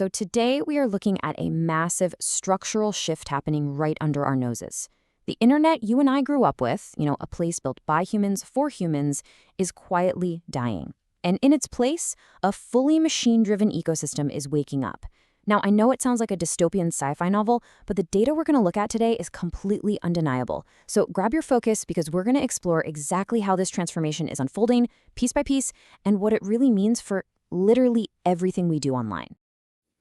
So today we are looking at a massive structural shift happening right under our noses. The internet you and I grew up with, a place built by humans for humans, is quietly dying. And in its place, a fully machine-driven ecosystem is waking up. Now, I know it sounds like a dystopian sci-fi novel, but the data we're going to look at today is completely undeniable. So grab your focus because we're going to explore exactly how this transformation is unfolding, piece by piece, and what it really means for literally everything we do online.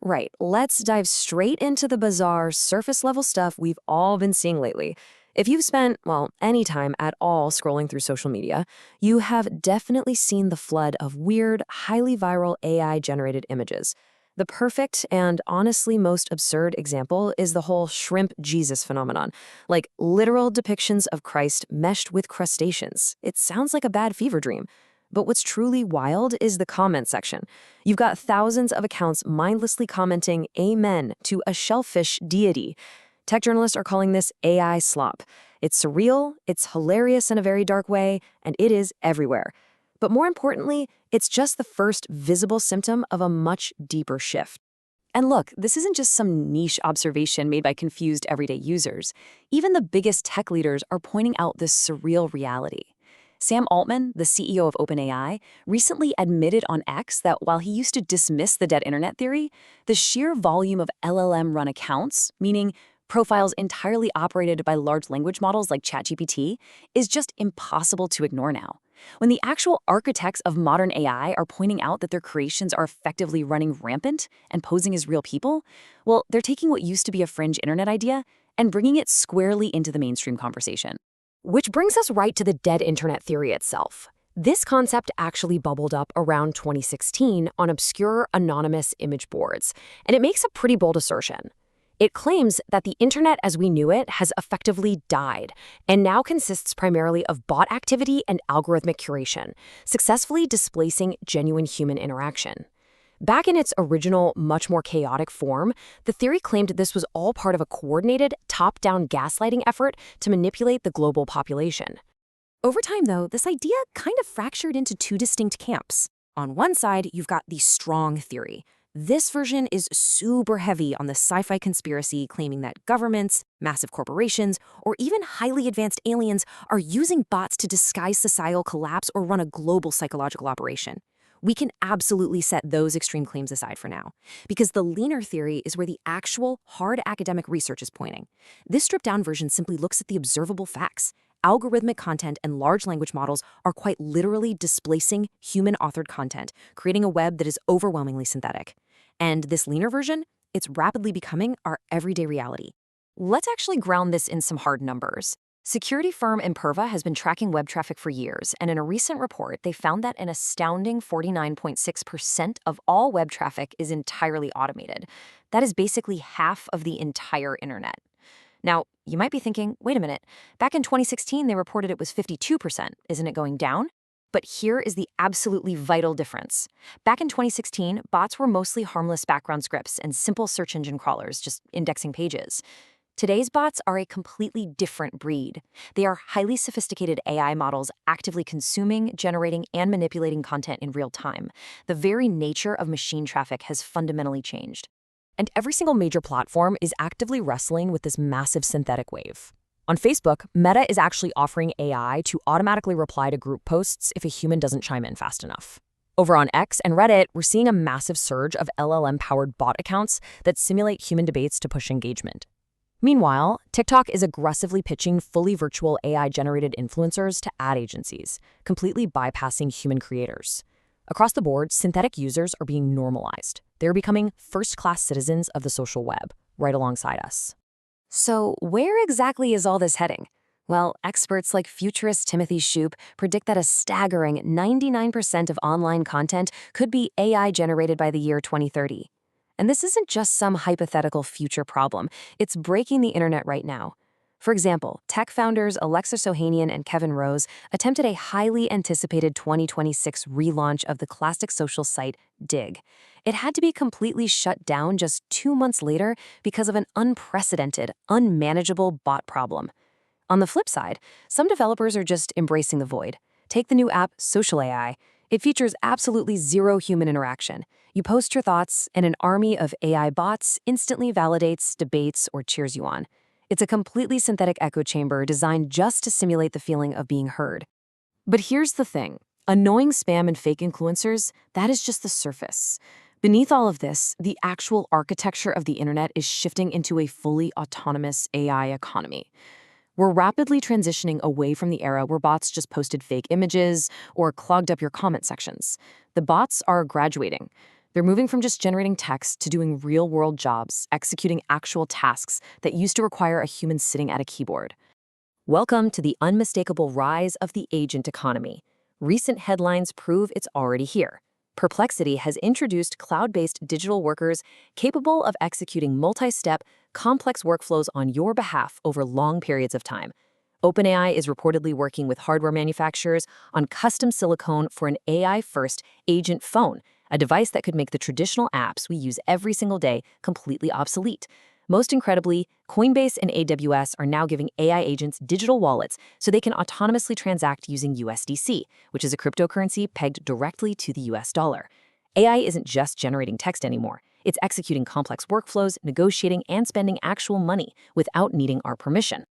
Right, let's dive straight into the bizarre, surface-level stuff we've all been seeing lately. If you've spent, any time at all scrolling through social media, you have definitely seen the flood of weird, highly viral AI-generated images. The perfect and honestly most absurd example is the whole shrimp Jesus phenomenon, like literal depictions of Christ meshed with crustaceans. It sounds like a bad fever dream. But what's truly wild is the comment section. You've got thousands of accounts mindlessly commenting amen to a shellfish deity. Tech journalists are calling this AI slop. It's surreal, it's hilarious in a very dark way, and it is everywhere. But more importantly, it's just the first visible symptom of a much deeper shift. And look, this isn't just some niche observation made by confused everyday users. Even the biggest tech leaders are pointing out this surreal reality. Sam Altman, the CEO of OpenAI, recently admitted on X that while he used to dismiss the dead internet theory, the sheer volume of LLM-run accounts, meaning profiles entirely operated by large language models like ChatGPT, is just impossible to ignore now. When the actual architects of modern AI are pointing out that their creations are effectively running rampant and posing as real people, well, they're taking what used to be a fringe internet idea and bringing it squarely into the mainstream conversation. Which brings us right to the dead internet theory itself. This concept actually bubbled up around 2016 on obscure anonymous image boards, and it makes a pretty bold assertion. It claims that the internet as we knew it has effectively died and now consists primarily of bot activity and algorithmic curation, successfully displacing genuine human interaction. Back in its original, much more chaotic form, the theory claimed this was all part of a coordinated, top-down gaslighting effort to manipulate the global population. Over time, though, this idea kind of fractured into two distinct camps. On one side, you've got the strong theory. This version is super heavy on the sci-fi conspiracy claiming that governments, massive corporations, or even highly advanced aliens are using bots to disguise societal collapse or run a global psychological operation. We can absolutely set those extreme claims aside for now, because the leaner theory is where the actual, hard academic research is pointing. This stripped-down version simply looks at the observable facts. Algorithmic content and large language models are quite literally displacing human-authored content, creating a web that is overwhelmingly synthetic. And this leaner version, it's rapidly becoming our everyday reality. Let's actually ground this in some hard numbers. Security firm Imperva has been tracking web traffic for years, and in a recent report, they found that an astounding 49.6% of all web traffic is entirely automated. That is basically half of the entire internet. Now, you might be thinking, wait a minute, back in 2016, they reported it was 52%. Isn't it going down? But here is the absolutely vital difference. Back in 2016, bots were mostly harmless background scripts and simple search engine crawlers, just indexing pages. Today's bots are a completely different breed. They are highly sophisticated AI models actively consuming, generating, and manipulating content in real time. The very nature of machine traffic has fundamentally changed. And every single major platform is actively wrestling with this massive synthetic wave. On Facebook, Meta is actually offering AI to automatically reply to group posts if a human doesn't chime in fast enough. Over on X and Reddit, we're seeing a massive surge of LLM-powered bot accounts that simulate human debates to push engagement. Meanwhile, TikTok is aggressively pitching fully virtual AI-generated influencers to ad agencies, completely bypassing human creators. Across the board, synthetic users are being normalized. They're becoming first-class citizens of the social web, right alongside us. So where exactly is all this heading? Well, experts like futurist Timothy Shoup predict that a staggering 99% of online content could be AI-generated by the year 2030. And this isn't just some hypothetical future problem. It's breaking the internet right now. For example, tech founders Alexis Ohanian and Kevin Rose attempted a highly anticipated 2026 relaunch of the classic social site Dig. It had to be completely shut down just 2 months later because of an unprecedented, unmanageable bot problem. On the flip side, some developers are just embracing the void. Take the new app Social AI. It features absolutely zero human interaction. You post your thoughts, and an army of AI bots instantly validates, debates, or cheers you on. It's a completely synthetic echo chamber designed just to simulate the feeling of being heard. But here's the thing. Annoying spam and fake influencers, that is just the surface. Beneath all of this, the actual architecture of the internet is shifting into a fully autonomous AI economy. We're rapidly transitioning away from the era where bots just posted fake images or clogged up your comment sections. The bots are graduating. They're moving from just generating text to doing real-world jobs, executing actual tasks that used to require a human sitting at a keyboard. Welcome to the unmistakable rise of the agent economy. Recent headlines prove it's already here. Perplexity has introduced cloud-based digital workers capable of executing multi-step, complex workflows on your behalf over long periods of time. OpenAI is reportedly working with hardware manufacturers on custom silicone for an AI-first agent phone, a device that could make the traditional apps we use every single day completely obsolete. Most incredibly, Coinbase and AWS are now giving AI agents digital wallets so they can autonomously transact using USDC, which is a cryptocurrency pegged directly to the US dollar. AI isn't just generating text anymore. It's executing complex workflows, negotiating, and spending actual money without needing our permission.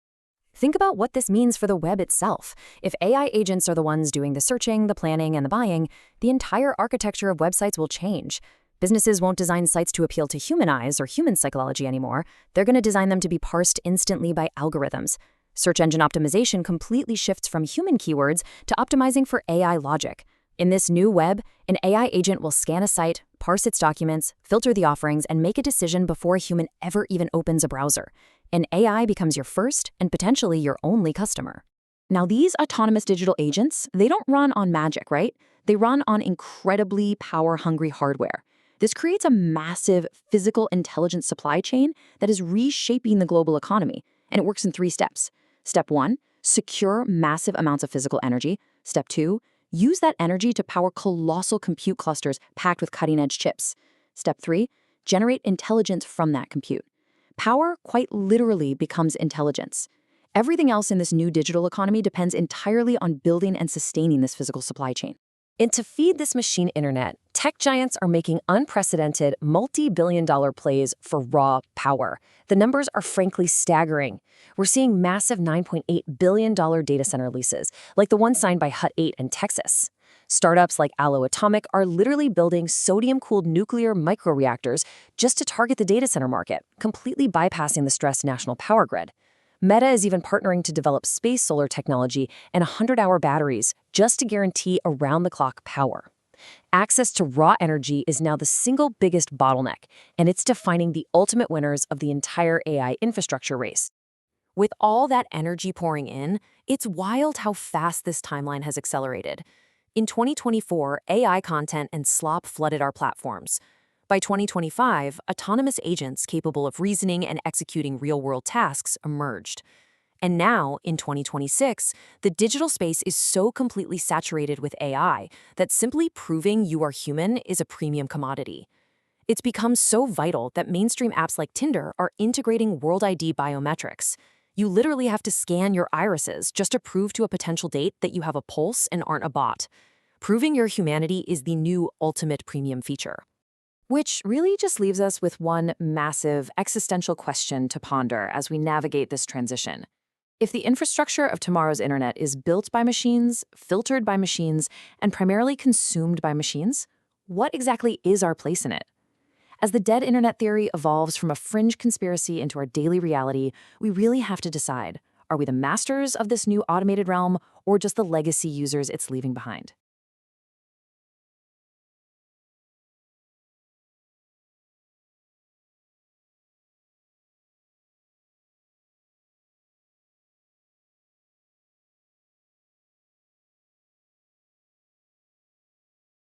Think about what this means for the web itself. If AI agents are the ones doing the searching, the planning, and the buying, the entire architecture of websites will change. Businesses won't design sites to appeal to human eyes or human psychology anymore. They're going to design them to be parsed instantly by algorithms. Search engine optimization completely shifts from human keywords to optimizing for AI logic. In this new web, an AI agent will scan a site, parse its documents, filter the offerings, and make a decision before a human ever even opens a browser. And AI becomes your first and potentially your only customer. Now, these autonomous digital agents, they don't run on magic, right? They run on incredibly power-hungry hardware. This creates a massive physical intelligence supply chain that is reshaping the global economy, and it works in 3 steps. Step 1, secure massive amounts of physical energy. Step 2, use that energy to power colossal compute clusters packed with cutting-edge chips. Step 3, generate intelligence from that compute. Power quite literally becomes intelligence. Everything else in this new digital economy depends entirely on building and sustaining this physical supply chain. And to feed this machine internet, tech giants are making unprecedented multi-billion-dollar plays for raw power. The numbers are frankly staggering. We're seeing massive $9.8 billion data center leases, like the one signed by Hut 8 in Texas. Startups like Allo Atomic are literally building sodium-cooled nuclear microreactors just to target the data center market, completely bypassing the stressed national power grid. Meta is even partnering to develop space solar technology and 100-hour batteries just to guarantee around-the-clock power. Access to raw energy is now the single biggest bottleneck, and it's defining the ultimate winners of the entire AI infrastructure race. With all that energy pouring in, it's wild how fast this timeline has accelerated. In 2024, AI content and slop flooded our platforms. By 2025, autonomous agents capable of reasoning and executing real-world tasks emerged. And now, in 2026, the digital space is so completely saturated with AI that simply proving you are human is a premium commodity. It's become so vital that mainstream apps like Tinder are integrating World ID biometrics. You literally have to scan your irises just to prove to a potential date that you have a pulse and aren't a bot. Proving your humanity is the new ultimate premium feature. Which really just leaves us with one massive existential question to ponder as we navigate this transition. If the infrastructure of tomorrow's internet is built by machines, filtered by machines, and primarily consumed by machines, what exactly is our place in it? As the dead internet theory evolves from a fringe conspiracy into our daily reality, we really have to decide, are we the masters of this new automated realm or just the legacy users it's leaving behind?